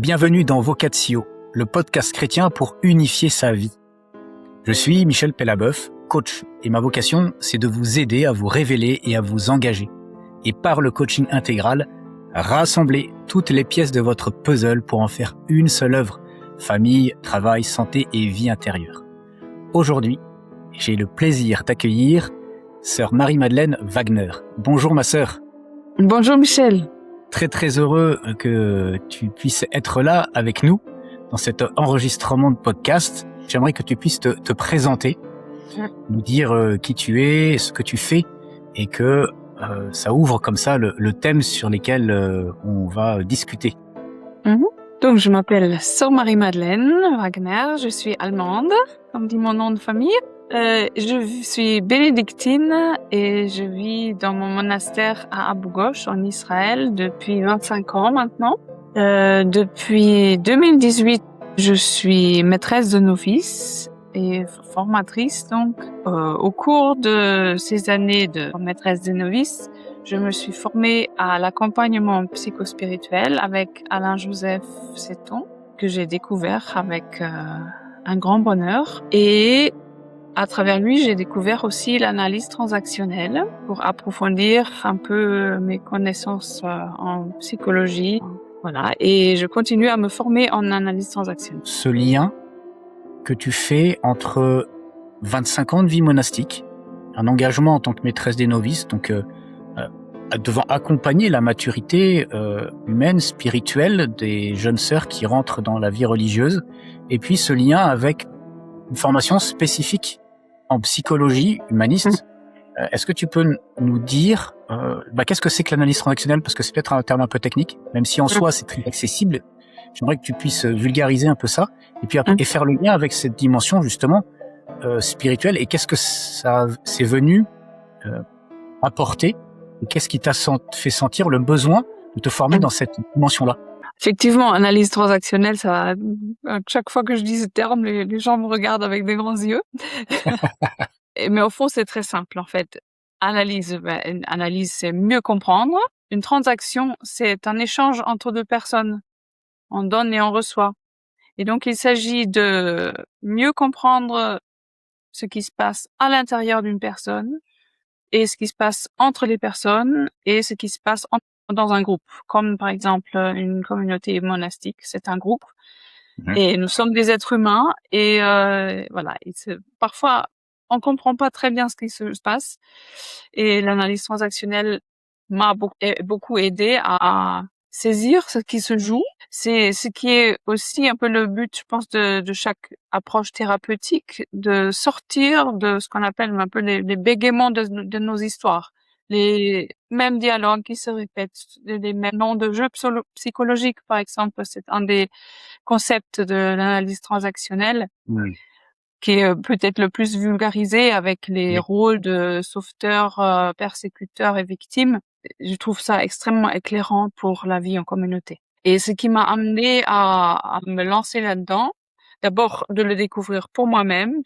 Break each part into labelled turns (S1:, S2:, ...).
S1: Bienvenue dans Vocatio, le podcast chrétien pour unifier sa vie. Je suis Michel Pellabeuf, coach, et ma vocation, c'est de vous aider à vous révéler et à vous engager. Et par le coaching intégral, rassembler toutes les pièces de votre puzzle pour en faire une seule œuvre, famille, travail, santé et vie intérieure. Aujourd'hui, j'ai le plaisir d'accueillir sœur Marie-Madeleine Wagner. Bonjour ma sœur.
S2: Bonjour Michel.
S1: Très heureux que tu puisses être là avec nous dans cet enregistrement de podcast. J'aimerais que tu puisses te présenter, nous dire qui tu es, ce que tu fais, et que ça ouvre comme ça le thème sur lequel on va discuter.
S2: Donc je m'appelle sœur Marie-Madeleine Wagner, je suis allemande, comme dit mon nom de famille. Je suis bénédictine et je vis dans mon monastère à Abu Ghosh en Israël depuis 25 ans maintenant. Depuis 2018, je suis maîtresse de novices et formatrice. Donc, au cours de ces années de maîtresse de novices, je me suis formée à l'accompagnement psychospirituel avec Alain-Joseph Seton, que j'ai découvert avec un grand bonheur. Et à travers lui, j'ai découvert aussi l'analyse transactionnelle pour approfondir un peu mes connaissances en psychologie. Voilà. Et je continue à me former en analyse transactionnelle.
S1: Ce lien que tu fais entre 25 ans de vie monastique, un engagement en tant que maîtresse des novices, donc devant accompagner la maturité humaine, spirituelle des jeunes sœurs qui rentrent dans la vie religieuse, et puis ce lien avec une formation spécifique en psychologie humaniste. Est-ce que tu peux nous dire qu'est-ce que c'est que l'analyse transactionnelle, parce que c'est peut-être un terme un peu technique, même si en soi c'est très accessible. J'aimerais que tu puisses vulgariser un peu ça, et puis et faire le lien avec cette dimension justement spirituelle, et qu'est-ce que ça c'est venu apporter, et qu'est-ce qui t'a fait sentir le besoin de te former dans cette dimension-là.
S2: Effectivement, analyse transactionnelle, ça, chaque fois que je dis ce terme, les gens me regardent avec des grands yeux. Mais au fond, c'est très simple, en fait. Une analyse, c'est mieux comprendre. Une transaction, c'est un échange entre deux personnes. On donne et on reçoit. Et donc, il s'agit de mieux comprendre ce qui se passe à l'intérieur d'une personne et ce qui se passe entre les personnes et ce qui se passe dans un groupe, comme par exemple une communauté monastique, c'est un groupe, et nous sommes des êtres humains, et voilà. Parfois, on comprend pas très bien ce qui se passe, et l'analyse transactionnelle m'a beaucoup aidé à saisir ce qui se joue. C'est ce qui est aussi un peu le but, je pense, de chaque approche thérapeutique, de sortir de ce qu'on appelle un peu les bégaiements de nos histoires. Les mêmes dialogues qui se répètent, les mêmes noms de jeux psychologiques, par exemple, c'est un des concepts de l'analyse transactionnelle, qui est peut-être le plus vulgarisé avec les rôles de sauveteur, persécuteur et victime. Je trouve ça extrêmement éclairant pour la vie en communauté. Et ce qui m'a amené à me lancer là-dedans, d'abord de le découvrir pour moi-même,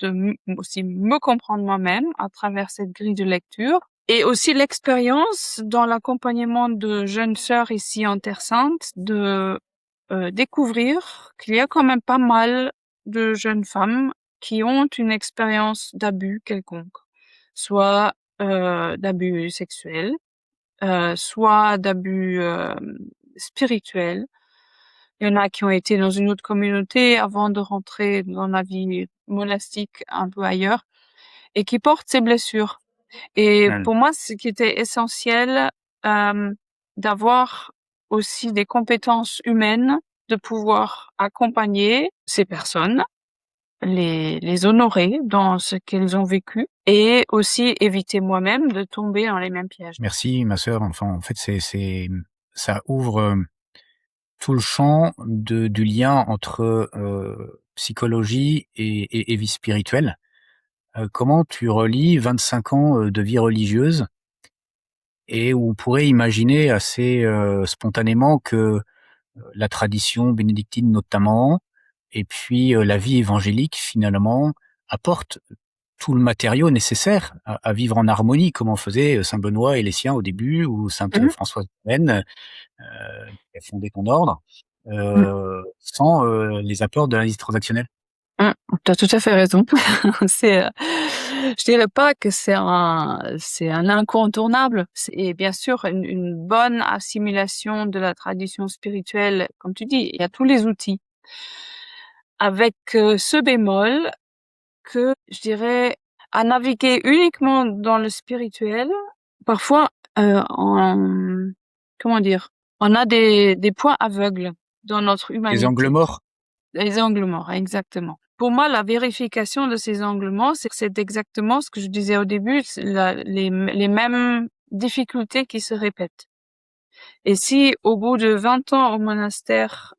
S2: aussi me comprendre moi-même à travers cette grille de lecture, et aussi l'expérience dans l'accompagnement de jeunes sœurs ici en Terre Sainte, de découvrir qu'il y a quand même pas mal de jeunes femmes qui ont une expérience d'abus quelconque, soit d'abus sexuels, soit d'abus spirituels. Il y en a qui ont été dans une autre communauté avant de rentrer dans la vie monastique un peu ailleurs, et qui portent ces blessures. Et pour moi, ce qui était essentiel, d'avoir aussi des compétences humaines, de pouvoir accompagner ces personnes, les honorer dans ce qu'elles ont vécu, et aussi éviter moi-même de tomber dans les mêmes pièges.
S1: Merci ma sœur. Enfin, en fait, ça ouvre tout le champ du lien entre psychologie et vie spirituelle. Comment tu relis 25 ans de vie religieuse, et où on pourrait imaginer assez spontanément que la tradition bénédictine notamment, et puis la vie évangélique finalement, apporte tout le matériau nécessaire à vivre en harmonie, comme en faisaient saint Benoît et les siens au début, ou sainte Françoise de Vienne, qui a fondé ton ordre.
S2: Mmh.
S1: sans, les apports de l'analyse transactionnelle.
S2: Mmh. Tu as tout à fait raison. C'est, je dirais pas que c'est un incontournable. C'est bien sûr une bonne assimilation de la tradition spirituelle, comme tu dis, il y a tous les outils. Avec, ce bémol que je dirais à naviguer uniquement dans le spirituel, parfois, on comment dire? On a des points aveugles dans notre
S1: Les angles
S2: humanité.
S1: morts?
S2: Les angles morts, exactement. Pour moi, la vérification de ces angles morts, c'est exactement ce que je disais au début, c'est les mêmes difficultés qui se répètent. Et si au bout de 20 ans au monastère,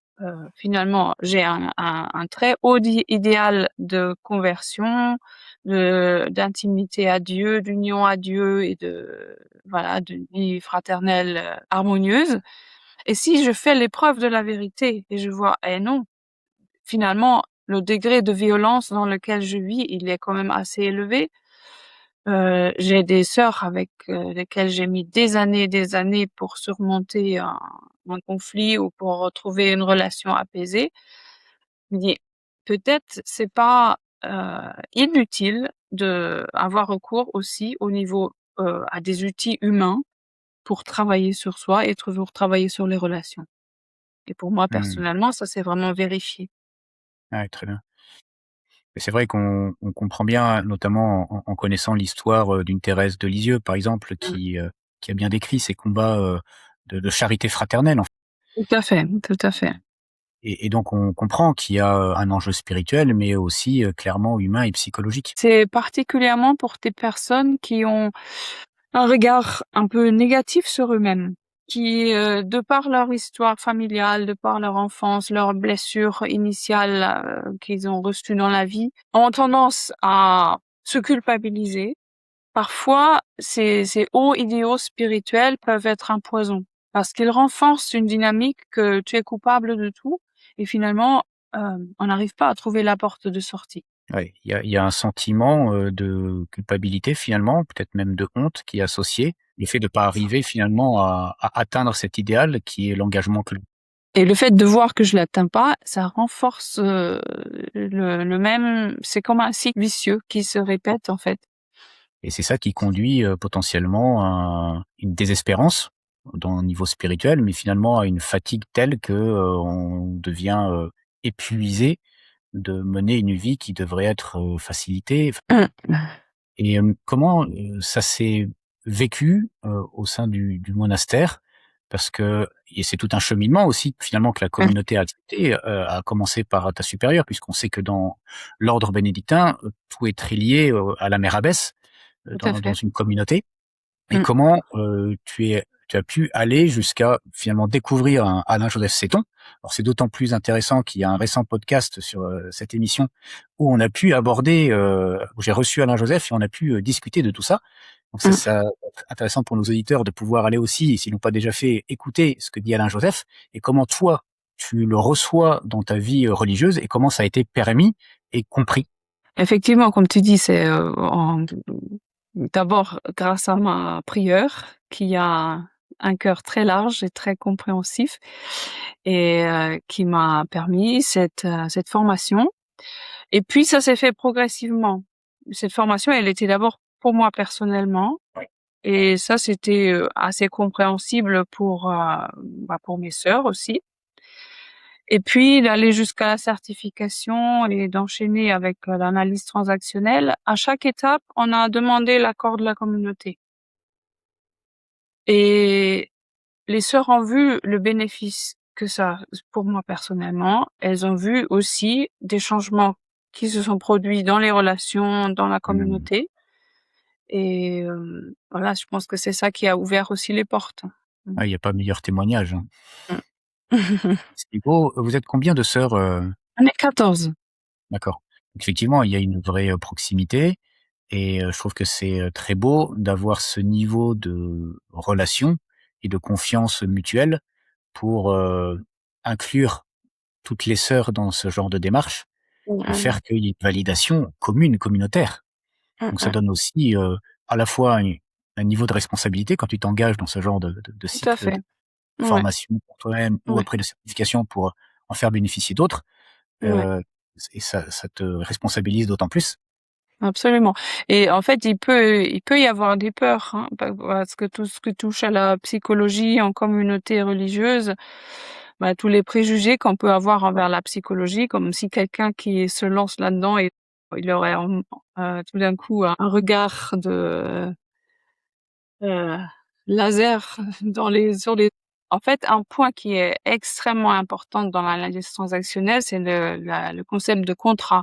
S2: finalement, j'ai un très haut idéal de conversion, d'intimité à Dieu, d'union à Dieu et voilà, d'une vie fraternelle harmonieuse. Et si je fais l'épreuve de la vérité et je vois, eh non, finalement, le degré de violence dans lequel je vis, il est quand même assez élevé. J'ai des sœurs avec lesquelles j'ai mis des années pour surmonter un conflit ou pour retrouver une relation apaisée. Je me dis: «Peut-être c'est pas, inutile d'avoir recours aussi au niveau, à des outils humains pour travailler sur soi et toujours travailler sur les relations» et pour moi
S1: Mmh.
S2: personnellement, ça s'est vraiment vérifié.
S1: Ouais, très bien. Et c'est vrai qu'on comprend bien, notamment en connaissant l'histoire, d'une Thérèse de Lisieux, par exemple,
S2: Mmh.
S1: qui a bien décrit ces combats, de charité fraternelle, en fait.
S2: Tout à fait, tout à fait.
S1: Et donc on comprend qu'il y a, un enjeu spirituel, mais aussi, clairement humain et psychologique.
S2: C'est particulièrement pour des personnes qui ont un regard un peu négatif sur eux-mêmes, qui, de par leur histoire familiale, de par leur enfance, leurs blessures initiales, qu'ils ont reçues dans la vie, ont tendance à se culpabiliser. Parfois, ces hauts idéaux spirituels peuvent être un poison parce qu'ils renforcent une dynamique que tu es coupable de tout et finalement, on n'arrive pas à trouver la porte de sortie.
S1: Ouais, il y a un sentiment, de culpabilité finalement, peut-être même de honte qui est associé. Le fait de pas arriver finalement à atteindre cet idéal qui est l'engagement que.
S2: Et le fait de voir que je l'atteins pas, ça renforce, le même c'est comme un cycle vicieux qui se répète, en fait.
S1: Et c'est ça qui conduit, potentiellement à une désespérance dans le niveau spirituel, mais finalement à une fatigue telle que, on devient, épuisé de mener une vie qui devrait être, facilitée.
S2: Mmh.
S1: Et comment, ça s'est vécu, au sein du monastère? Parce que et c'est tout un cheminement aussi finalement que la
S2: Mmh.
S1: communauté a accepté, à commencer par ta supérieure, puisqu'on sait que dans l'ordre bénédictin, tout est très lié, à la mère abbesse,
S2: Tout à
S1: dans
S2: fait.
S1: une communauté. Et
S2: Mmh.
S1: comment, tu as pu aller jusqu'à finalement découvrir un Alain-Joseph Seyton? Alors c'est d'autant plus intéressant qu'il y a un récent podcast sur, cette émission où on a pu aborder, où j'ai reçu Alain Joseph et on a pu, discuter de tout ça. Donc
S2: Mmh.
S1: ça va être intéressant pour nos auditeurs de pouvoir aller aussi, s'ils l'ont pas déjà fait, écouter ce que dit Alain Joseph et comment toi, tu le reçois dans ta vie, religieuse et comment ça a été permis et compris.
S2: Effectivement, comme tu dis, c'est, en d'abord grâce à ma prieure qui a un cœur très large et très compréhensif et qui m'a permis cette formation et puis ça s'est fait progressivement. Cette formation, elle était d'abord pour moi personnellement. Et ça, c'était, assez compréhensible pour mes sœurs aussi. Et puis d'aller jusqu'à la certification et d'enchaîner avec, l'analyse transactionnelle. À chaque étape, on a demandé l'accord de la communauté. Et les sœurs ont vu le bénéfice que ça pour moi personnellement. Elles ont vu aussi des changements qui se sont produits dans les relations, dans la
S1: Mmh.
S2: communauté. Et voilà, je pense que c'est ça qui a ouvert aussi les portes. Mmh.
S1: Ah, il y a pas meilleur témoignage, hein.
S2: Mmh.
S1: Ce qui est beau, vous êtes combien de sœurs,
S2: On est 14.
S1: D'accord. Effectivement, il y a une vraie, proximité et je trouve que c'est, très beau d'avoir ce niveau de relation et de confiance mutuelle pour, inclure toutes les sœurs dans ce genre de démarche
S2: Mmh
S1: et
S2: mh.
S1: faire qu'il y ait une validation commune, communautaire.
S2: Mmh
S1: Donc ça
S2: mh.
S1: donne aussi, à la fois un niveau de responsabilité quand tu t'engages dans ce genre de
S2: Tout à
S1: cycle
S2: fait. Ouais,
S1: formation pour toi-même ou
S2: ouais,
S1: auprès de certifications pour en faire bénéficier d'autres,
S2: ouais.
S1: et ça te responsabilise d'autant plus.
S2: Absolument. Et en fait, il peut y avoir des peurs, hein, parce que tout ce qui touche à la psychologie en communauté religieuse, bah, tous les préjugés qu'on peut avoir envers la psychologie, comme si quelqu'un qui se lance là-dedans et il aurait tout d'un coup un regard de euh, laser sur les. En fait, un point qui est extrêmement important dans l'analyse transactionnelle, c'est le concept de contrat.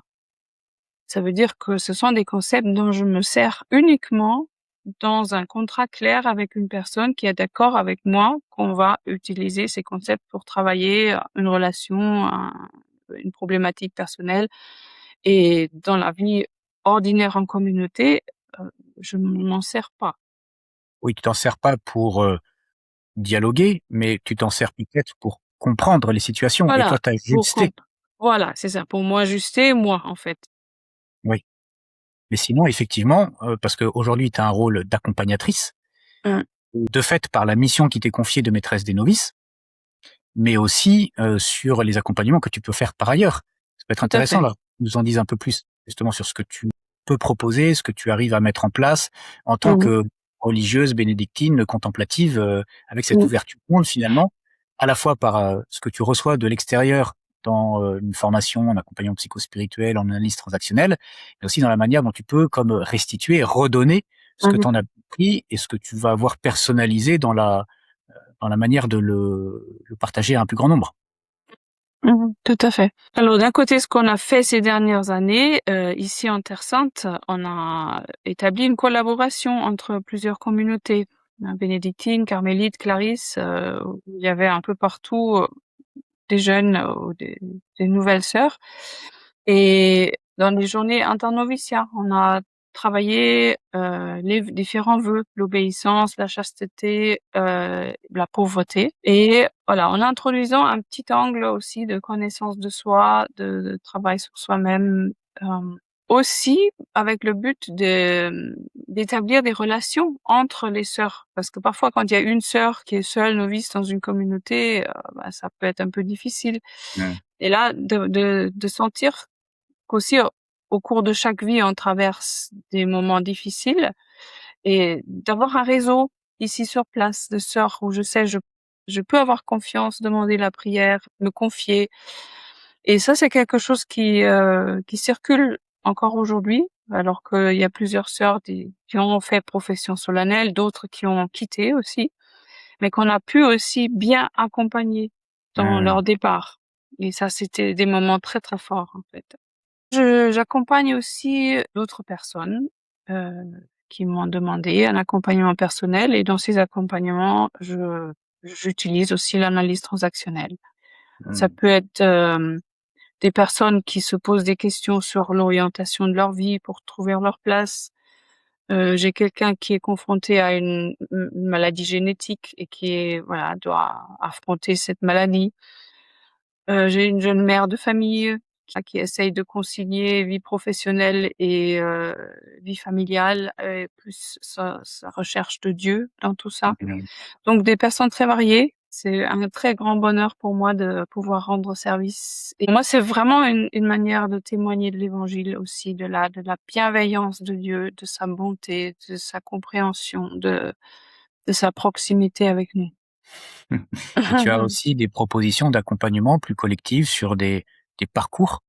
S2: Ça veut dire que ce sont des concepts dont je me sers uniquement dans un contrat clair avec une personne qui est d'accord avec moi qu'on va utiliser ces concepts pour travailler une relation, une problématique personnelle. Et dans la vie ordinaire en communauté, je ne m'en sers pas.
S1: Oui, tu t'en sers pas pour, dialoguer, mais tu t'en sers peut-être pour comprendre les situations et
S2: Voilà,
S1: toi, tu as
S2: pour
S1: ajusté.
S2: voilà, c'est ça, pour m'ajuster, moi, en fait.
S1: Oui. Mais sinon, effectivement, parce qu'aujourd'hui, tu as un rôle d'accompagnatrice,
S2: Mmh,
S1: de fait, par la mission qui t'est confiée de maîtresse des novices, mais aussi, sur les accompagnements que tu peux faire par ailleurs. Ça peut être
S2: tout à
S1: intéressant,
S2: fait.
S1: là, que tu nous en dises un peu plus, justement, sur ce que tu peux proposer, ce que tu arrives à mettre en place en tant
S2: Mmh
S1: que religieuse bénédictine contemplative, avec cette
S2: mh.
S1: ouverture au monde, finalement, à la fois par, ce que tu reçois de l'extérieur dans, une formation en accompagnement psychospirituel, en analyse transactionnelle, mais aussi dans la manière dont tu peux comme, restituer et redonner ce que
S2: Mmh
S1: tu en as pris et ce que tu vas avoir personnalisé dans la manière de le partager à un plus grand nombre.
S2: Tout à fait. Alors d'un côté, ce qu'on a fait ces dernières années, ici en Terre Sainte, on a établi une collaboration entre plusieurs communautés, bénédictines, carmélites, clarisses, où il y avait un peu partout, des jeunes, ou des nouvelles sœurs. Et dans les journées internoviciats, on a travaillé les différents vœux, l'obéissance, la chasteté, la pauvreté. Et voilà, en introduisant un petit angle aussi de connaissance de soi, de travail sur soi-même, aussi avec le but d'établir des relations entre les sœurs. Parce que parfois, quand il y a une sœur qui est seule novice dans une communauté, bah, ça peut être un peu difficile.
S1: Mmh.
S2: Et là, de sentir qu'aussi au cours de chaque vie, on traverse des moments difficiles et d'avoir un réseau ici sur place de sœurs où je sais, je peux avoir confiance, demander la prière, me confier. Et ça, c'est quelque chose qui circule encore aujourd'hui, alors qu'il y a plusieurs sœurs qui ont fait profession solennelle, d'autres qui ont quitté aussi, mais qu'on a pu aussi bien accompagner dans
S1: Mmh.
S2: leur départ. Et ça, c'était des moments très, très forts, en fait. J'accompagne aussi d'autres personnes, heu, qui m'ont demandé un accompagnement personnel et dans ces accompagnements, j'utilise aussi l'analyse transactionnelle. Ça
S1: Mmh.
S2: peut être, des personnes qui se posent des questions sur l'orientation de leur vie pour trouver leur place. J'ai quelqu'un qui est confronté à une maladie génétique et qui est voilà, doit affronter cette maladie. J'ai une jeune mère de famille qui essaye de concilier vie professionnelle et vie familiale, plus sa recherche de Dieu dans tout ça.
S1: Mmh.
S2: Donc des personnes très variées. C'est un très grand bonheur pour moi de pouvoir rendre service et moi, c'est vraiment une manière de témoigner de l'Évangile aussi, de la bienveillance de Dieu, de sa bonté, de sa compréhension, de sa proximité avec nous.
S1: Et tu as aussi des propositions d'accompagnement plus collectives sur des parcours.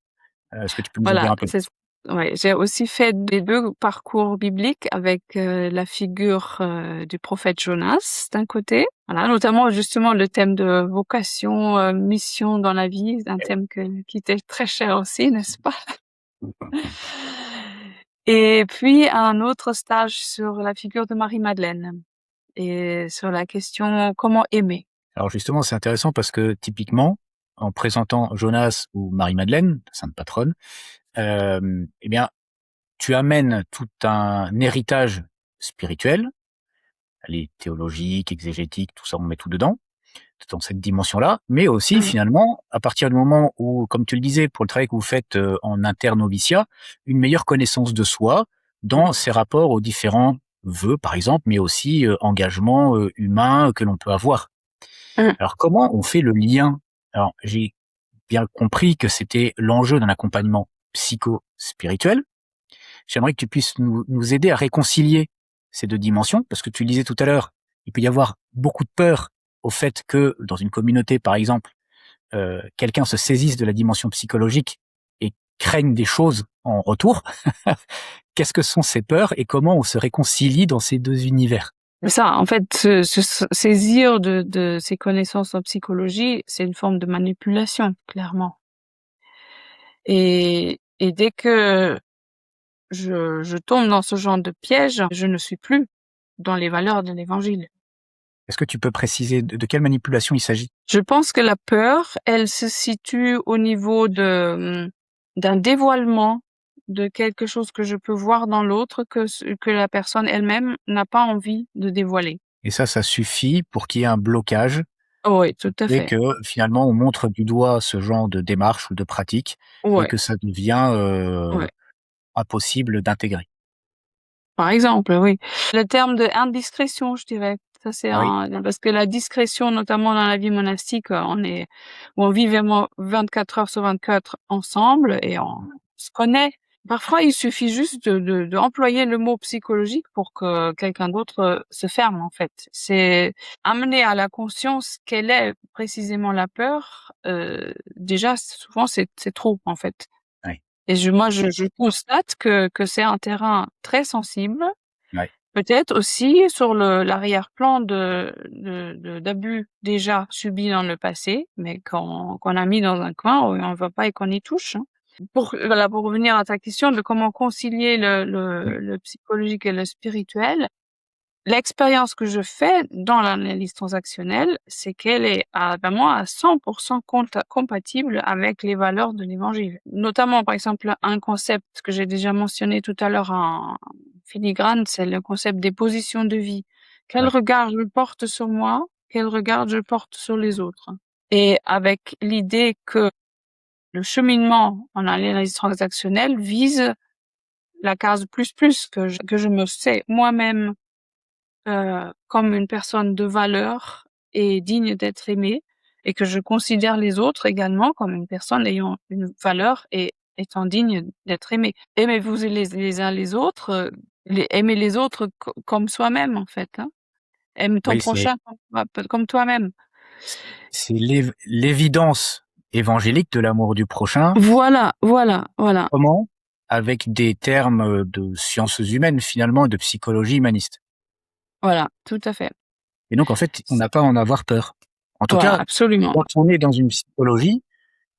S1: Est-ce que tu peux nous en dire
S2: Voilà,
S1: un peu
S2: c'est
S1: plus?
S2: ouais, j'ai aussi fait des 2 parcours bibliques avec, la figure, du prophète Jonas d'un côté, voilà, notamment justement le thème de vocation, mission dans la vie, un thème qui t'est très cher aussi, n'est-ce pas? Et puis un autre stage sur la figure de Marie-Madeleine et sur la question comment aimer?
S1: Alors justement, c'est intéressant parce que typiquement, en présentant Jonas ou Marie-Madeleine, sainte patronne, eh bien, tu amènes tout un héritage spirituel, les théologiques, exégétiques, tout ça, on met tout dedans, dans cette dimension-là, mais aussi
S2: Mmh.
S1: finalement, à partir du moment où, comme tu le disais, pour le travail que vous faites en internoviciat, une meilleure connaissance de soi dans ses rapports aux différents vœux, par exemple, mais aussi engagements humains que l'on peut avoir.
S2: Mmh.
S1: Alors, comment on fait le lien? Alors, j'ai bien compris que c'était l'enjeu d'un accompagnement psycho-spirituel. J'aimerais que tu puisses nous aider à réconcilier ces 2 dimensions, parce que tu le disais tout à l'heure, il peut y avoir beaucoup de peur au fait que, dans une communauté, par exemple, quelqu'un se saisisse de la dimension psychologique et craigne des choses en retour. Qu'est-ce que sont ces peurs et comment on se réconcilie dans ces 2 univers?
S2: C'est ça, en fait, se saisir de ces connaissances en psychologie, c'est une forme de manipulation, clairement. Et dès que je tombe dans ce genre de piège, je ne suis plus dans les valeurs de l'Évangile.
S1: Est-ce que tu peux préciser de quelle manipulation il s'agit?
S2: Je pense que la peur, elle se situe au niveau d'un dévoilement de quelque chose que je peux voir dans l'autre que la personne elle-même n'a pas envie de dévoiler.
S1: Et ça suffit pour qu'il y ait un blocage
S2: Oui, tout à
S1: et
S2: fait.
S1: que, finalement, on montre du doigt ce genre de démarche ou de pratique et
S2: Ouais,
S1: que ça devient,
S2: ouais.
S1: impossible d'intégrer.
S2: Par exemple, oui. Le terme de indiscrétion, je dirais. Ça, c'est
S1: Ah oui?
S2: parce que la discrétion, notamment dans la vie monastique, on vit vraiment 24 heures sur 24 ensemble et on se connaît. Parfois, il suffit juste d'employer le mot psychologique pour que quelqu'un d'autre se ferme, en fait. C'est amener à la conscience quelle est précisément la peur. Déjà, souvent, c'est trop, en fait.
S1: Oui,
S2: Et je constate que c'est un terrain très sensible,
S1: ouais.
S2: peut-être aussi sur l'arrière-plan d'abus déjà subis dans le passé, mais qu'on a mis dans un coin où on ne veut pas et qu'on y touche, hein. Pour revenir à ta question de comment concilier
S1: Mmh.
S2: le psychologique et le spirituel, l'expérience que je fais dans l'analyse transactionnelle, c'est qu'elle est vraiment à 100% compatible avec les valeurs de l'Évangile. Notamment, par exemple, un concept que j'ai déjà mentionné tout à l'heure en filigrane, c'est le concept des positions de vie. Quel
S1: Ouais.
S2: regard je porte sur moi, quel regard je porte sur les autres. Et avec l'idée que le cheminement en analyse transactionnelle vise la case plus plus, que je me sais moi-même comme une personne de valeur et digne d'être aimée, et que je considère les autres également comme une personne ayant une valeur et étant digne d'être aimée. Aimez-vous les uns les autres, aimer les autres comme soi-même, en fait, hein. Aime ton
S1: Oui, c'est
S2: prochain comme toi-même.
S1: c'est l'évidence évangélique de l'amour du prochain.
S2: Voilà, voilà, voilà,
S1: Comment? Avec des termes, de sciences humaines, finalement, et de psychologie humaniste.
S2: voilà, tout à fait.
S1: Et donc, en fait, on n'a pas à en avoir peur. En tout
S2: Voilà,
S1: cas,
S2: absolument.
S1: quand on est dans une psychologie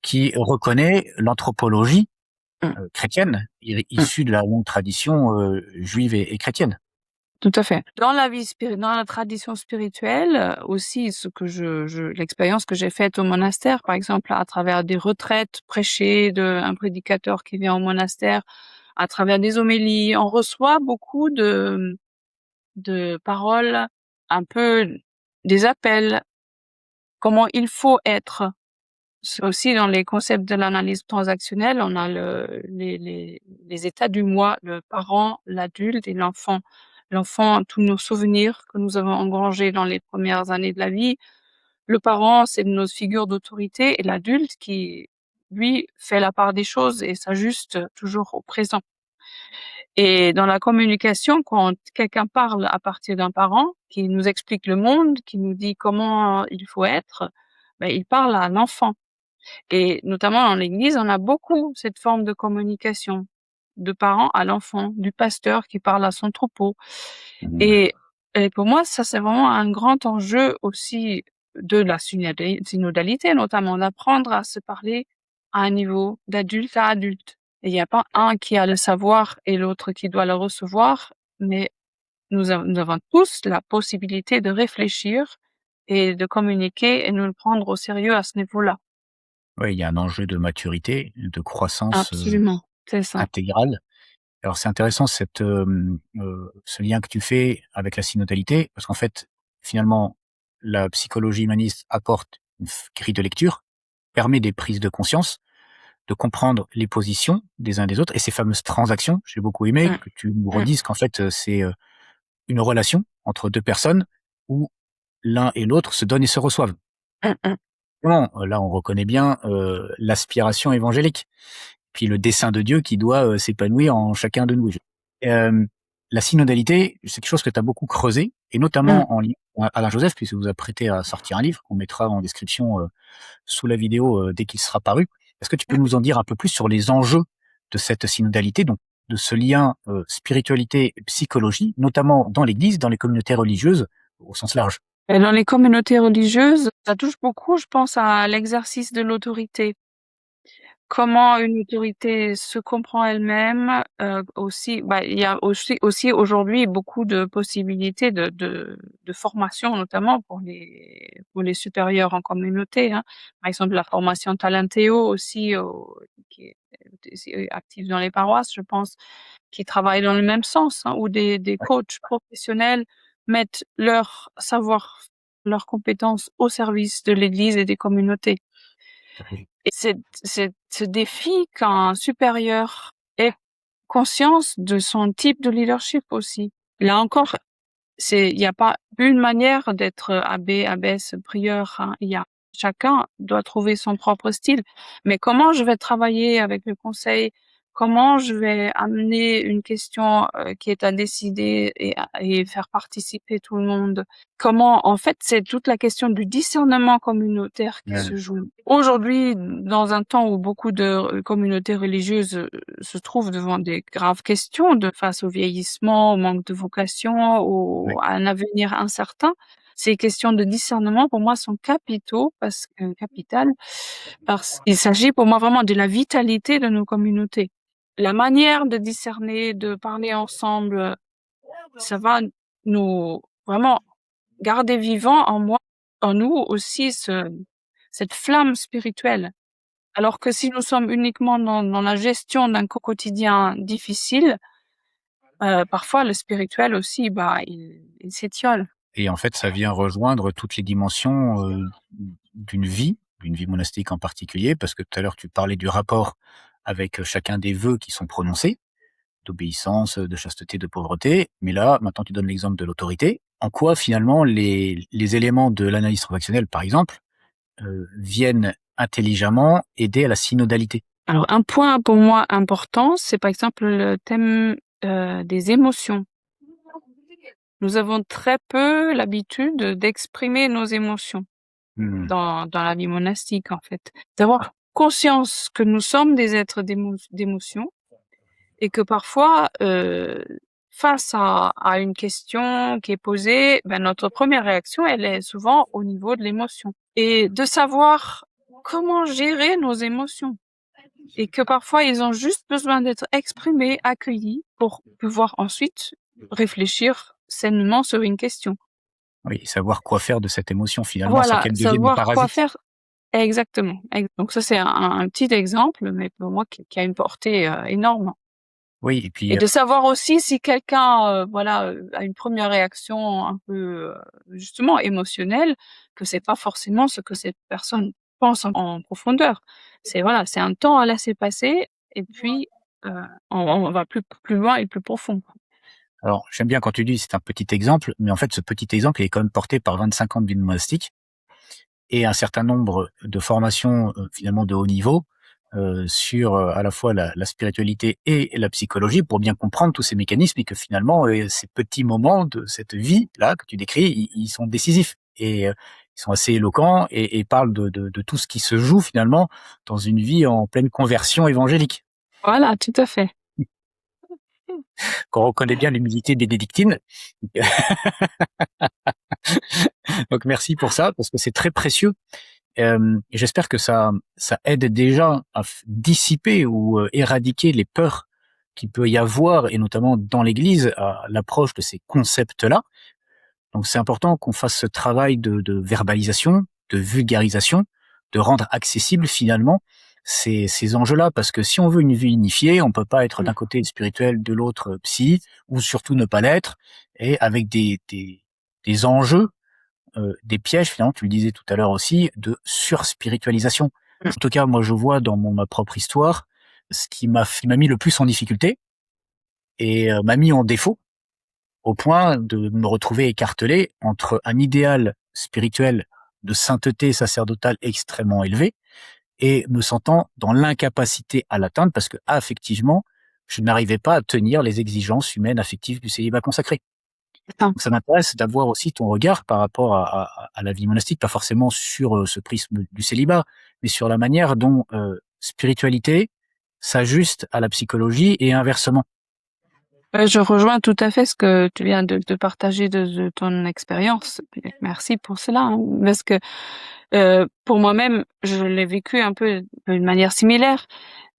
S1: qui reconnaît l'anthropologie,
S2: Mmh,
S1: chrétienne,
S2: mmh.
S1: issue de la longue tradition, juive et chrétienne.
S2: Tout à fait. Dans la tradition spirituelle, aussi ce que l'expérience que j'ai faite au monastère, par exemple, à travers des retraites prêchées d'un prédicateur qui vient au monastère, à travers des homélies, on reçoit beaucoup de paroles, un peu des appels, comment il faut être. C'est aussi dans les concepts de l'analyse transactionnelle, on a les états du moi, le parent, l'adulte et l'enfant. L'enfant, tous nos souvenirs que nous avons engrangés dans les premières années de la vie. Le parent, c'est nos figures d'autorité, et l'adulte qui, lui, fait la part des choses et s'ajuste toujours au présent. Et dans la communication, quand quelqu'un parle à partir d'un parent qui nous explique le monde, qui nous dit comment il faut être, ben, il parle à l'enfant. Et notamment dans l'Église, on a beaucoup cette forme de communication, de parent à l'enfant, du pasteur qui parle à son troupeau.
S1: Mmh.
S2: Et, et pour moi, ça c'est vraiment un grand enjeu aussi de la synodalité, notamment d'apprendre à se parler à un niveau d'adulte à adulte. Et il n'y a pas un qui a le savoir et l'autre qui doit le recevoir, mais nous avons tous la possibilité de réfléchir et de communiquer et nous le prendre au sérieux à ce niveau-là.
S1: Oui, il y a un enjeu de maturité, de croissance,
S2: Absolument, c'est ça.
S1: intégrale. Alors c'est intéressant ce lien que tu fais avec la synodalité, parce qu'en fait, finalement, la psychologie humaniste apporte une grille de lecture, permet des prises de conscience, de comprendre les positions des uns des autres et ces fameuses transactions. J'ai beaucoup aimé
S2: Mmh,
S1: que tu nous
S2: mmh,
S1: redises qu'en fait, c'est, une relation entre 2 personnes où l'un et l'autre se donnent et se reçoivent. Bon, là, on reconnaît bien l'aspiration évangélique, puis le dessein de Dieu qui doit s'épanouir en chacun de nous. Euh, la synodalité, c'est quelque chose que tu as beaucoup creusé, et
S2: Mmh.
S1: notamment en lien à Alain Joseph, puisque vous apprêtez à sortir un livre qu'on mettra en description sous la vidéo dès qu'il sera paru. Est-ce que tu peux nous en dire un peu plus sur les enjeux de cette synodalité, donc de ce lien spiritualité et psychologie, notamment dans l'Église, dans les communautés religieuses au sens large?
S2: Et dans les communautés religieuses, ça touche beaucoup, je pense, à l'exercice de l'autorité. Comment une autorité se comprend elle-même, aussi, il y a aussi aujourd'hui beaucoup de possibilités de formation, notamment pour les supérieurs en communauté, hein. Par exemple, la formation Talentéo aussi, qui est active dans les paroisses, je pense, qui travaille dans le même sens, hein, où des
S1: Ouais.
S2: coachs professionnels mettent leur savoir, leurs compétences au service de l'Église et des communautés. Et c'est ce défi qu'un supérieur ait conscience de son type de leadership aussi. Là encore, il n'y a pas une manière d'être abbé, abbesse, prieur, hein. Chacun doit trouver son propre style. Mais comment je vais travailler avec le conseil? Comment je vais amener une question qui est à décider et faire participer tout le monde? Comment, en fait, c'est toute la question du discernement communautaire qui se joue. Aujourd'hui, dans un temps où beaucoup de communautés religieuses se trouvent devant des graves questions face au vieillissement, au manque de vocation,
S1: Oui.
S2: à un avenir incertain, ces questions de discernement, pour moi, sont capitales, parce qu'il s'agit pour moi vraiment de la vitalité de nos communautés. La manière de discerner, de parler ensemble, ça va nous vraiment garder vivant en nous aussi cette flamme spirituelle. Alors que si nous sommes uniquement dans la gestion d'un quotidien difficile, parfois le spirituel aussi, il s'étiole.
S1: Et en fait, ça vient rejoindre toutes les dimensions d'une vie monastique en particulier, parce que tout à l'heure, tu parlais du rapport avec chacun des vœux qui sont prononcés, d'obéissance, de chasteté, de pauvreté. Mais là, maintenant, tu donnes l'exemple de l'autorité. En quoi, finalement, les éléments de l'analyse transactionnelle, par exemple, viennent intelligemment aider à la synodalité?
S2: Alors un point pour moi important, c'est par exemple le thème des émotions. Nous avons très peu l'habitude d'exprimer nos émotions
S1: Hmm.
S2: dans la vie monastique, en fait. D'avoir conscience que nous sommes des êtres d'émotions et que parfois, face à une question qui est posée, notre première réaction, elle est souvent au niveau de l'émotion. Et de savoir comment gérer nos émotions. Et que parfois, ils ont juste besoin d'être exprimés, accueillis, pour pouvoir ensuite réfléchir sainement sur une question.
S1: Oui, savoir quoi faire de cette émotion, finalement, sans
S2: Voilà,
S1: qu'elle devienne un
S2: savoir quoi
S1: parasite.
S2: faire exactement. Donc ça, c'est un petit exemple, mais pour moi qui a une portée énorme.
S1: Oui, et puis
S2: Et de savoir aussi si quelqu'un, a une première réaction un peu justement émotionnelle, que c'est pas forcément ce que cette personne pense en profondeur. C'est un temps à laisser passer et puis on va plus loin et plus profond.
S1: alors, j'aime bien quand tu dis c'est un petit exemple, mais en fait, ce petit exemple, il est quand même porté par 25 ans de vie monastique et un certain nombre de formations, finalement de haut niveau, sur, à la fois la spiritualité et la psychologie pour bien comprendre tous ces mécanismes et que finalement, ces petits moments de cette vie-là que tu décris, ils sont décisifs et ils sont assez éloquents et parlent de tout ce qui se joue finalement dans une vie en pleine conversion évangélique.
S2: Voilà, tout à fait.
S1: Qu'on reconnaît bien l'humilité bénédictine. Donc merci pour ça, parce que c'est très précieux. Et j'espère que ça aide déjà à dissiper ou éradiquer les peurs qu'il peut y avoir, et notamment dans l'Église, à l'approche de ces concepts-là. Donc c'est important qu'on fasse ce travail de verbalisation, de vulgarisation, de rendre accessible finalement ces enjeux-là, parce que si on veut une vie unifiée, on peut pas être d'un côté spirituel, de l'autre psy, ou surtout ne pas l'être, et avec des enjeux, des pièges, finalement, tu le disais tout à l'heure aussi, de surspiritualisation. En tout cas, moi, je vois dans ma propre histoire, ce qui m'a mis le plus en difficulté et m'a mis en défaut, au point de me retrouver écartelé entre un idéal spirituel de sainteté sacerdotale extrêmement élevé, et me sentant dans l'incapacité à l'atteindre parce que, effectivement, je n'arrivais pas à tenir les exigences humaines affectives du célibat consacré.
S2: Ah.
S1: Donc ça m'intéresse d'avoir aussi ton regard par rapport à la vie monastique, pas forcément sur ce prisme du célibat, mais sur la manière dont spiritualité s'ajuste à la psychologie et inversement.
S2: Je rejoins tout à fait ce que tu viens de partager de ton expérience. Merci pour cela, hein, parce que pour moi-même, je l'ai vécu un peu d'une manière similaire.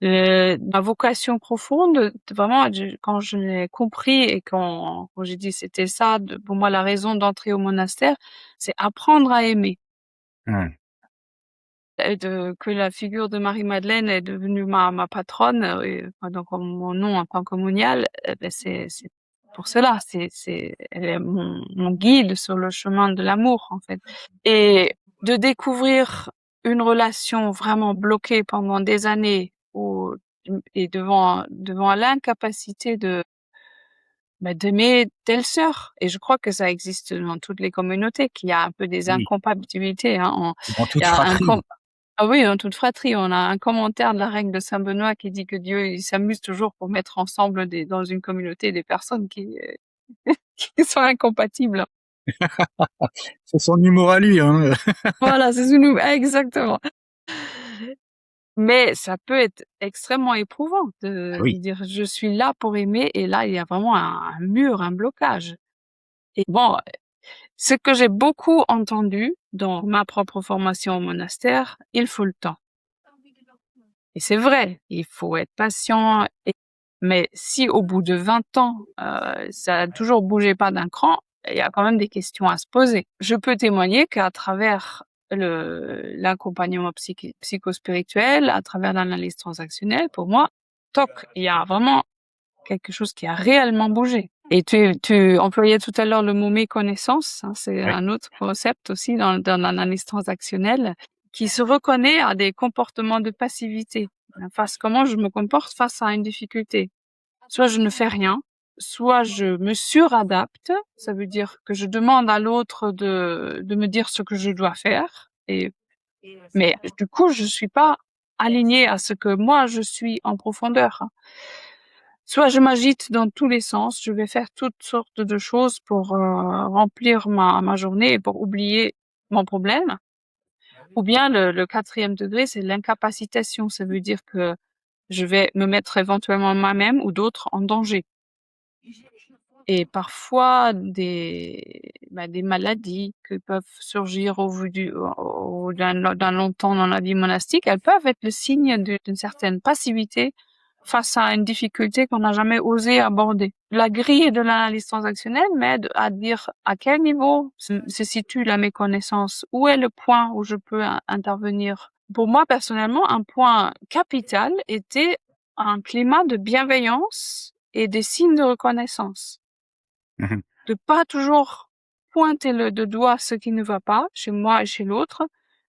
S2: Ma vocation profonde, vraiment, quand je l'ai compris et quand j'ai dit c'était ça, pour moi, la raison d'entrer au monastère, c'est apprendre à aimer.
S1: Mmh.
S2: Que la figure de Marie-Madeleine est devenue ma patronne, donc mon nom en tant que moniale, c'est pour cela. Elle est mon guide sur le chemin de l'amour, en fait. Et de découvrir une relation vraiment bloquée pendant des années et devant l'incapacité d'aimer telle sœur. Et je crois que ça existe dans toutes les communautés, qu'il y a un peu des
S1: Oui,
S2: incompatibilités, hein.
S1: et dans
S2: Il y
S1: toute
S2: a
S1: fratrie.
S2: ah oui, en toute fratrie, on a un commentaire de la règle de saint Benoît qui dit que Dieu, il s'amuse toujours pour mettre ensemble dans une communauté des personnes qui sont incompatibles.
S1: C'est son humour à lui, hein.
S2: Voilà, c'est nous, exactement. Mais ça peut être extrêmement éprouvant
S1: Ah
S2: de
S1: oui.
S2: dire je suis là pour aimer et là il y a vraiment un mur, un blocage. Et bon, ce que j'ai beaucoup entendu dans ma propre formation au monastère, il faut le temps. Et c'est vrai, il faut être patient. Mais si au bout de 20 ans, ça a toujours bougé pas d'un cran, il y a quand même des questions à se poser. Je peux témoigner qu'à travers l'accompagnement psychospirituel, à travers l'analyse transactionnelle, pour moi, toc, il y a vraiment quelque chose qui a réellement bougé. Et tu employais tout à l'heure le mot méconnaissance, hein, c'est
S1: Ouais.
S2: un autre concept aussi dans l'analyse transactionnelle, qui se reconnaît à des comportements de passivité. Comment je me comporte face à une difficulté. Soit je ne fais rien, soit je me suradapte, ça veut dire que je demande à l'autre de me dire ce que je dois faire, mais du coup, je suis pas alignée à ce que moi je suis en profondeur. Soit je m'agite dans tous les sens, je vais faire toutes sortes de choses pour remplir ma journée et pour oublier mon problème. Ou bien le quatrième degré, c'est l'incapacitation. Ça veut dire que je vais me mettre éventuellement moi-même ou d'autres en danger. Et parfois des maladies qui peuvent surgir d'un long temps dans la vie monastique, elles peuvent être le signe d'une certaine passivité face à une difficulté qu'on n'a jamais osé aborder. La grille de l'analyse transactionnelle m'aide à dire à quel niveau se situe la méconnaissance, où est le point où je peux intervenir. Pour moi, personnellement, un point capital était un climat de bienveillance et des signes de reconnaissance.
S1: Mmh.
S2: De pas toujours pointer de doigt ce qui ne va pas chez moi et chez l'autre,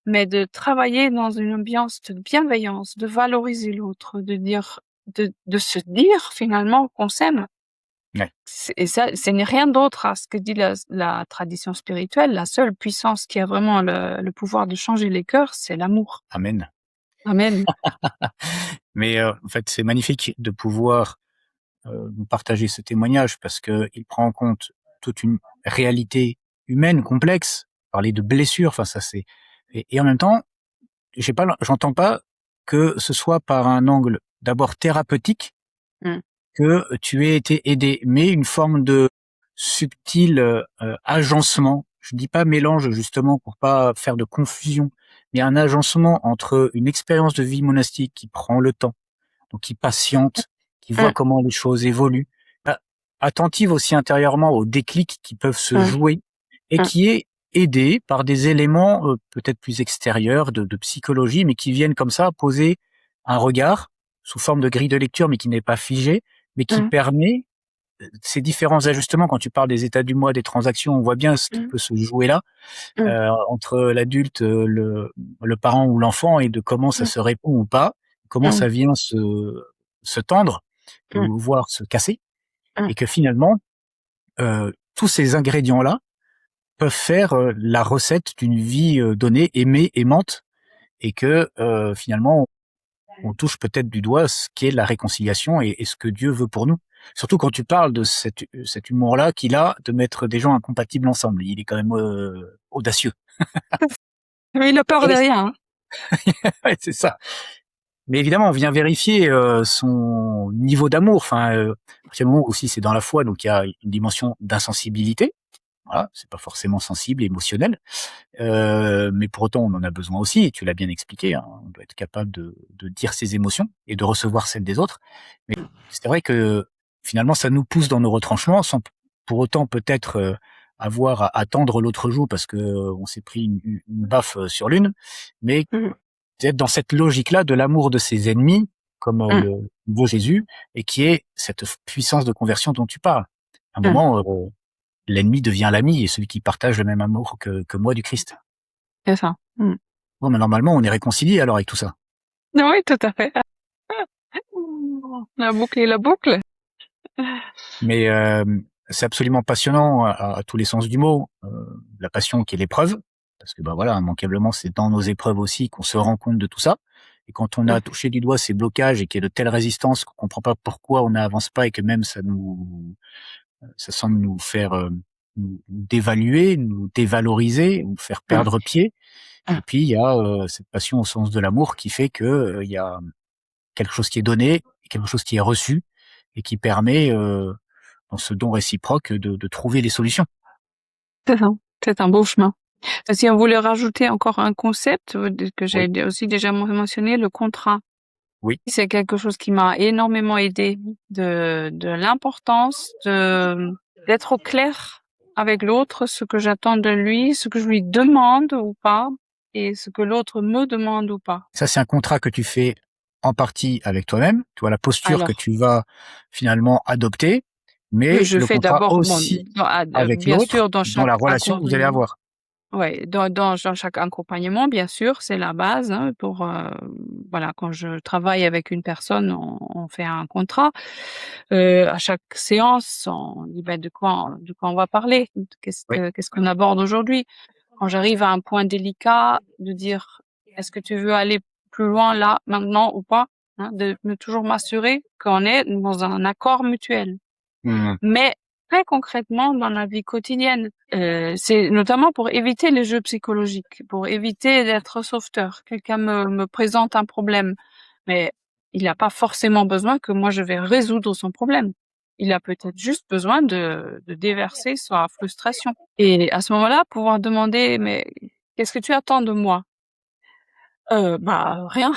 S2: mais de travailler dans une ambiance de bienveillance, de valoriser l'autre, de se dire finalement qu'on s'aime.
S1: Ouais.
S2: Et ça, ce n'est rien d'autre à ce que dit la tradition spirituelle. La seule puissance qui a vraiment le pouvoir de changer les cœurs, c'est l'amour.
S1: Amen.
S2: Amen.
S1: Mais en fait, c'est magnifique de pouvoir nous partager ce témoignage parce qu'il prend en compte toute une réalité humaine complexe. Parler de blessures, enfin ça c'est et en même temps, j'entends pas que ce soit par un angle d'abord thérapeutique
S2: Mmh.
S1: que tu aies été aidé, mais une forme de subtil agencement. Je dis pas mélange justement pour pas faire de confusion, mais un agencement entre une expérience de vie monastique qui prend le temps, donc qui patiente, qui voit
S2: Mmh.
S1: comment les choses évoluent, a attentive aussi intérieurement aux déclics qui peuvent se
S2: Mmh.
S1: jouer et
S2: Mmh.
S1: qui est aidée par des éléments peut-être plus extérieurs de psychologie, mais qui viennent comme ça poser un regard sous forme de grille de lecture, mais qui n'est pas figé, mais qui
S2: Mmh.
S1: permet ces différents ajustements. Quand tu parles des états du moi, des transactions, on voit bien ce qui
S2: Mmh.
S1: peut se jouer là
S2: Mmh.
S1: entre l'adulte, le parent ou l'enfant et de comment ça
S2: Mmh.
S1: se répond ou pas, comment
S2: Mmh.
S1: ça vient se tendre
S2: Mmh.
S1: ou voire se casser
S2: Mmh.
S1: et que finalement, tous ces ingrédients-là peuvent faire la recette d'une vie donnée, aimée, aimante, et que finalement on touche peut-être du doigt ce qu'est la réconciliation et ce que Dieu veut pour nous. Surtout quand tu parles de cet humour-là qu'il a de mettre des gens incompatibles ensemble. Il est quand même audacieux.
S2: Mais il a peur de rien, hein.
S1: Ouais, c'est ça. Mais évidemment, on vient vérifier son niveau d'amour. Enfin, à partir du moment où aussi c'est dans la foi, donc il y a une dimension d'insensibilité. Voilà, c'est pas forcément sensible, émotionnel. Mais pour autant, on en a besoin aussi, et tu l'as bien expliqué, hein, on doit être capable de dire ses émotions et de recevoir celles des autres. Mais c'est vrai que finalement, ça nous pousse dans nos retranchements sans pour autant peut-être avoir à attendre l'autre jour parce que on s'est pris une baffe sur l'une, mais
S2: Mmh.
S1: peut-être dans cette logique-là de l'amour de ses ennemis, comme
S2: Mmh.
S1: le beau Jésus, et qui est cette puissance de conversion dont tu parles. À un
S2: Mmh.
S1: moment, l'ennemi devient l'ami et celui qui partage le même amour que moi du Christ.
S2: C'est ça. Mmh.
S1: Bon, mais normalement, on est réconciliés alors avec tout ça.
S2: Oui, tout à fait. La boucle est la boucle.
S1: Mais c'est absolument passionnant à tous les sens du mot. La passion qui est l'épreuve, parce que bah voilà, immanquablement, c'est dans nos épreuves aussi qu'on se rend compte de tout ça. Et quand on a
S2: Mmh.
S1: touché du doigt ces blocages et qu'il y a de telles résistances qu'on comprend pas pourquoi on n'avance pas et que même ça semble nous faire nous dévaluer, nous dévaloriser, nous faire
S2: Mmh.
S1: perdre pied.
S2: Mmh.
S1: Et puis il y a cette passion au sens de l'amour qui fait que il y a quelque chose qui est donné, quelque chose qui est reçu et qui permet dans ce don réciproque de trouver des solutions.
S2: C'est ça. C'est un beau chemin. Si on voulait rajouter encore un concept que
S1: Oui,
S2: j'ai aussi déjà mentionné, le contrat.
S1: oui.
S2: C'est quelque chose qui m'a énormément aidé de l'importance d'être au clair avec l'autre, ce que j'attends de lui, ce que je lui demande ou pas, et ce que l'autre me demande ou pas.
S1: Ça, c'est un contrat que tu fais en partie avec toi-même. Tu vois la posture que
S2: Alors,
S1: tu vas finalement adopter, mais
S2: je
S1: le
S2: fais
S1: contrat
S2: d'abord bon,
S1: aussi avec
S2: bien
S1: l'autre
S2: sûr, dans
S1: dans
S2: chaque
S1: la relation que vous allez
S2: accompagnement.
S1: avoir.
S2: Ouais, dans chaque accompagnement, bien sûr, c'est la base, hein, pour, voilà, quand je travaille avec une personne, on fait un contrat. À chaque séance, on dit: «Bah, de quoi on va parler?
S1: Oui.
S2: Qu'est-ce qu'on aborde aujourd'hui?» Quand j'arrive à un point délicat, de dire: «Est-ce que tu veux aller plus loin là, maintenant ou pas?» Hein, de toujours m'assurer qu'on est dans un accord mutuel.
S1: Mmh.
S2: Mais très concrètement dans la vie quotidienne, c'est notamment pour éviter les jeux psychologiques, pour éviter d'être sauveteur. Quelqu'un me présente un problème, mais il a pas forcément besoin que moi je vais résoudre son problème. Il a peut-être juste besoin de déverser sa frustration et à ce moment-là, pouvoir demander: «Mais qu'est-ce que tu attends de moi?» «Bah, rien,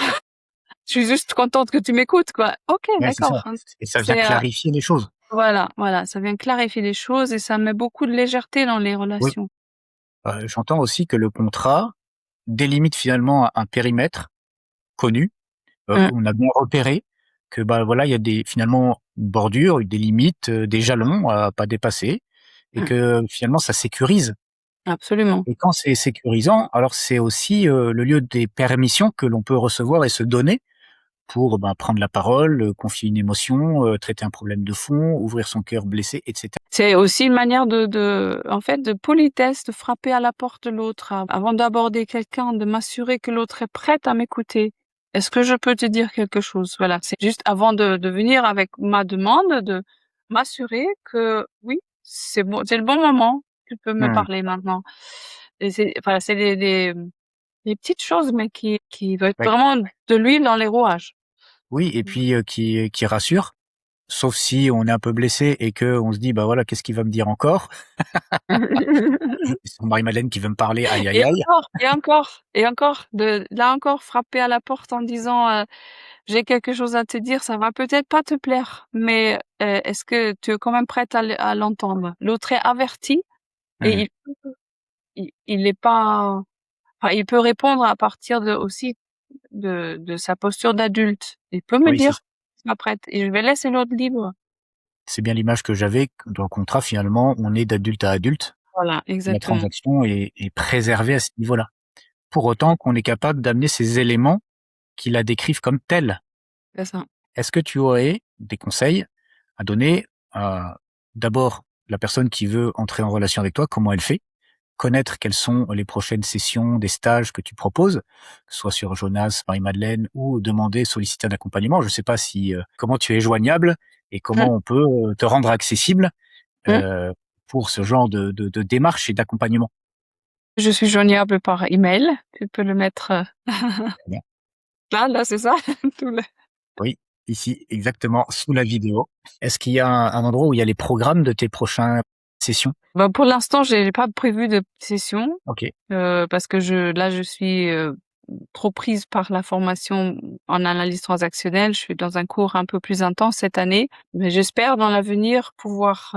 S2: je suis juste contente que tu m'écoutes, quoi». «OK,
S1: Ouais, c'est ça.
S2: d'accord, hein».
S1: Et ça vient
S2: C'est,
S1: clarifier les choses.
S2: voilà, ça vient clarifier les choses et ça met beaucoup de légèreté dans les
S1: Oui.
S2: relations.
S1: J'entends aussi que le contrat délimite finalement un périmètre connu.
S2: Mmh,
S1: On a bien repéré que, bah, voilà, il y a des finalement bordures, des limites, des jalons à pas dépasser et
S2: mmh,
S1: que finalement ça sécurise.
S2: absolument.
S1: Et quand c'est sécurisant, alors c'est aussi le lieu des permissions que l'on peut recevoir et se donner pour, bah, prendre la parole, confier une émotion, traiter un problème de fond, ouvrir son cœur blessé, et cetera.
S2: C'est aussi une manière en fait, de politesse, de frapper à la porte de l'autre avant d'aborder quelqu'un, de m'assurer que l'autre est prête à m'écouter. «Est-ce que je peux te dire quelque chose?» Voilà, c'est juste avant de venir avec ma demande, de m'assurer que oui, c'est bon, c'est le bon moment, tu peux me
S1: Mmh.
S2: parler maintenant. Et c'est voilà, c'est des petites choses, mais qui vont être
S1: Ouais.
S2: vraiment de l'huile dans les rouages.
S1: Oui, et puis, qui rassure, sauf si on est un peu blessé et qu'on se dit: «Bah, voilà, qu'est-ce qu'il va me dire encore? C'est Marie-Madeleine qui veut me parler, aïe, aïe,
S2: Et
S1: aïe».
S2: encore et encore de là encore frapper à la porte en disant, «J'ai quelque chose à te dire, ça va peut-être pas te plaire, mais, est-ce que tu es quand même prête à l'entendre?» L'autre est averti et
S1: Mmh.
S2: il est pas enfin, il peut répondre à partir de aussi de sa posture d'adulte. Il peut me
S1: Oui, c'est
S2: dire:
S1: ça.
S2: «Je suis pas prête» et je vais laisser l'autre libre.
S1: C'est bien l'image que j'avais dans le contrat, finalement, on est d'adulte à adulte.
S2: Voilà,
S1: La
S2: exactement,
S1: transaction est préservée à ce niveau-là. Pour autant qu'on est capable d'amener ces éléments qui la décrivent comme telle.
S2: c'est ça.
S1: Est-ce que tu aurais des conseils à donner à, d'abord, la personne qui veut entrer en relation avec toi, comment elle fait? connaître quelles sont les prochaines sessions des stages que tu proposes, que ce soit sur Jonas, Marie-Madeleine, ou demander, solliciter un accompagnement. Je ne sais pas comment tu es joignable et
S2: Mmh.
S1: comment on peut te rendre accessible
S2: Mmh.
S1: euh, pour ce genre de démarche et d'accompagnement.
S2: Je suis joignable par email. Tu peux le mettre,
S1: Très bien.
S2: là, c'est ça? Tout le
S1: Oui, ici, exactement, sous la vidéo. Est-ce qu'il y a un endroit où il y a les programmes de tes prochaines sessions?
S2: Bah, pour l'instant, j'ai pas prévu de session,
S1: Ok,
S2: parce que je suis, trop prise par la formation en analyse transactionnelle. Je suis dans un cours un peu plus intense cette année, mais j'espère dans l'avenir pouvoir,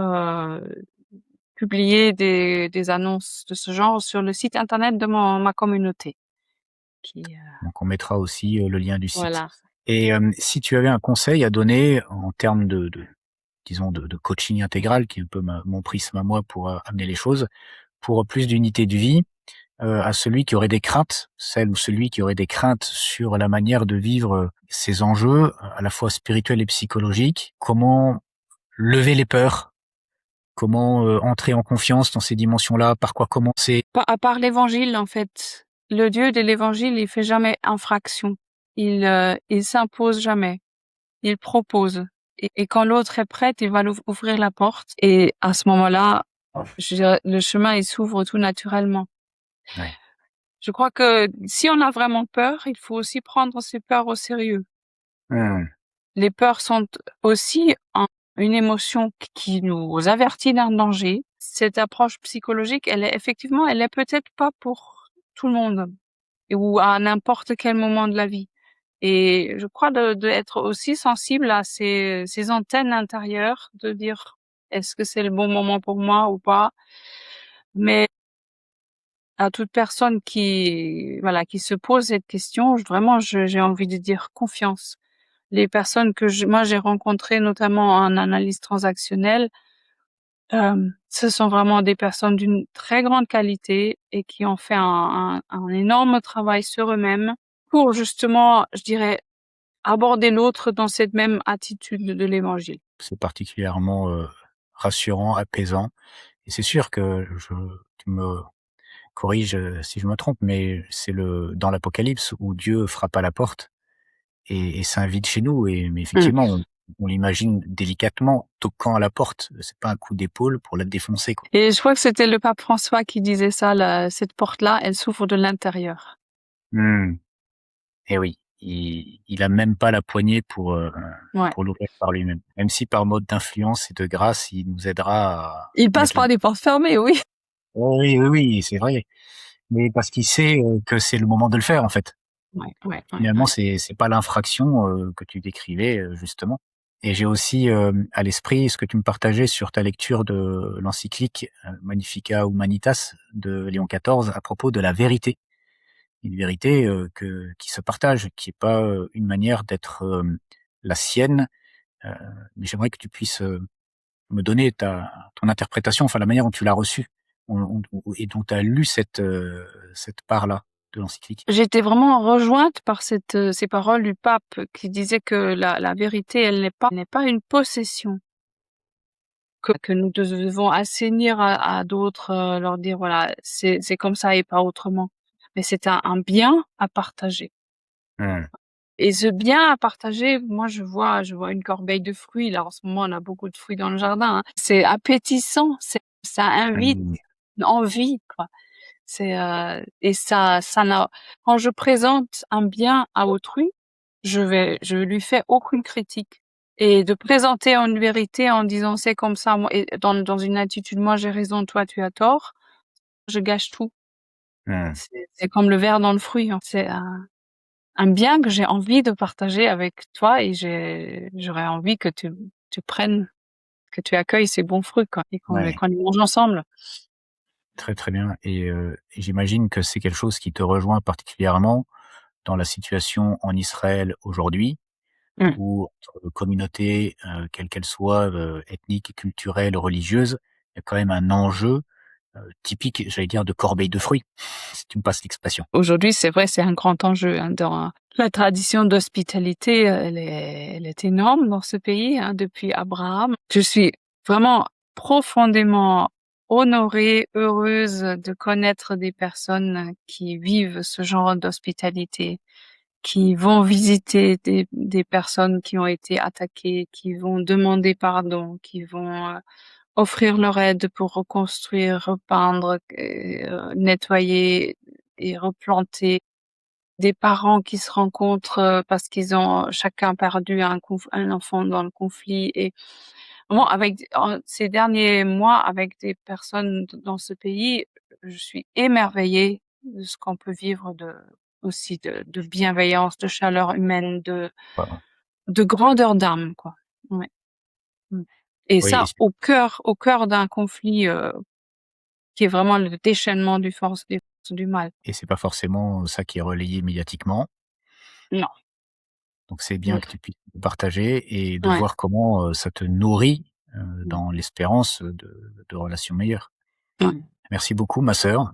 S2: publier des annonces de ce genre sur le site internet de ma communauté qui,
S1: donc on mettra aussi le lien du site.
S2: voilà.
S1: Et si tu avais un conseil à donner en termes disons, de coaching intégral, qui est un peu mon prisme à moi pour amener les choses, pour plus d'unité de vie, à celui qui aurait des craintes, celle ou celui qui aurait des craintes sur la manière de vivre ces enjeux, à la fois spirituels et psychologiques, comment lever les peurs, comment entrer en confiance dans ces dimensions-là, par quoi commencer?
S2: À part l'évangile, en fait, le Dieu de l'évangile, il fait jamais infraction. Il s'impose jamais. Il propose. Et quand l'autre est prête, il va ouvrir la porte. Et à ce moment-là, je dirais, le chemin, il s'ouvre tout naturellement.
S1: Ouais.
S2: Je crois que si on a vraiment peur, il faut aussi prendre ses peurs au sérieux.
S1: Mmh.
S2: Les peurs sont aussi une émotion qui nous avertit d'un danger. Cette approche psychologique, elle est peut-être pas pour tout le monde ou à n'importe quel moment de la vie. Et je crois de être aussi sensible à ces antennes intérieures, de dire est-ce que c'est le bon moment pour moi ou pas. Mais à toute personne qui se pose cette question, vraiment, j'ai envie de dire confiance. Les personnes que moi j'ai rencontrées, notamment en analyse transactionnelle, ce sont vraiment des personnes d'une très grande qualité et qui ont fait un énorme travail sur eux-mêmes pour justement, je dirais, aborder l'autre dans cette même attitude de l'évangile.
S1: C'est particulièrement rassurant, apaisant. Et c'est sûr que tu me corriges si je me trompe, mais c'est dans l'Apocalypse où Dieu frappe à la porte et s'invite chez nous. Mais
S2: Mmh.
S1: effectivement, on l'imagine délicatement toquant à la porte. C'est pas un coup d'épaule pour la défoncer, quoi.
S2: Et je crois que c'était le pape François qui disait ça, cette porte-là, elle s'ouvre de l'intérieur.
S1: Mmh. Et oui, il a même pas la poignée
S2: Ouais.
S1: pour l'ouvrir par lui-même. Même si par mode d'influence et de grâce, il nous aidera à
S2: Il passe
S1: mettre la.
S2: par des portes fermées, oui.
S1: Oui, oui, oui, c'est vrai. Mais parce qu'il sait que c'est le moment de le faire, en fait.
S2: Ouais, ouais, ouais,
S1: Finalement,
S2: ouais.
S1: c'est pas l'infraction que tu décrivais justement. Et j'ai aussi à l'esprit ce que tu me partageais sur ta lecture de l'encyclique Magnificat Humanitas de Léon XIV à propos de la vérité. Une vérité qui se partage, qui est pas une manière d'être la sienne. Euh, mais j'aimerais que tu puisses me donner ton interprétation, enfin la manière dont tu l'as reçue et dont tu as lu cette part-là de l'encyclique.
S2: J'ai été vraiment rejointe par ces paroles du pape qui disait que la vérité, elle n'est pas une possession, que nous devons assainir à d'autres, leur dire voilà, c'est comme ça et pas autrement. Mais c'est un bien à partager.
S1: Mmh.
S2: Et ce bien à partager, moi je vois une corbeille de fruits. Là, en ce moment, on a beaucoup de fruits dans le jardin, hein. C'est appétissant, ça invite
S1: Mmh.
S2: envie, quoi. Et ça n'a quand je présente un bien à autrui, je lui fais aucune critique. Et de présenter une vérité en disant: «C'est comme ça, moi» et dans une attitude: «Moi j'ai raison, toi tu as tort», je gâche tout.
S1: Mmh.
S2: C'est comme le ver dans le fruit, hein. C'est un bien que j'ai envie de partager avec toi et j'aurais envie que tu prennes, que tu accueilles ces bons fruits, quoi, et
S1: Ouais.
S2: qu'on les mange ensemble.
S1: Très, très bien et j'imagine que c'est quelque chose qui te rejoint particulièrement dans la situation en Israël aujourd'hui
S2: Mmh.
S1: où entre communautés, quelles qu'elles soient, ethniques, culturelles, religieuses, il y a quand même un enjeu, typique, j'allais dire, de corbeille de fruits, si tu me passes l'expression.
S2: Aujourd'hui, c'est vrai, c'est un grand enjeu, hein, dans la tradition d'hospitalité, elle est énorme dans ce pays, hein, depuis Abraham. Je suis vraiment profondément honorée, heureuse de connaître des personnes qui vivent ce genre d'hospitalité, qui vont visiter des personnes qui ont été attaquées, qui vont demander pardon, qui vont offrir leur aide pour reconstruire, repeindre, nettoyer et replanter. Des parents qui se rencontrent parce qu'ils ont chacun perdu un enfant dans le conflit. Et vraiment, ces derniers mois, avec des personnes dans ce pays, je suis émerveillée de ce qu'on peut vivre aussi de bienveillance, de chaleur humaine,
S1: Voilà.
S2: de grandeur d'âme, quoi. Ouais. Mm. Et
S1: Oui,
S2: ça, au cœur d'un conflit qui est vraiment le déchaînement des forces du mal.
S1: et c'est pas forcément ça qui est relayé médiatiquement.
S2: Non.
S1: Donc c'est bien
S2: Mm.
S1: que tu puisses le partager et de
S2: Ouais.
S1: voir comment, ça te nourrit,
S2: Mm.
S1: dans l'espérance de relations meilleures.
S2: Ouais.
S1: Merci beaucoup ma sœur.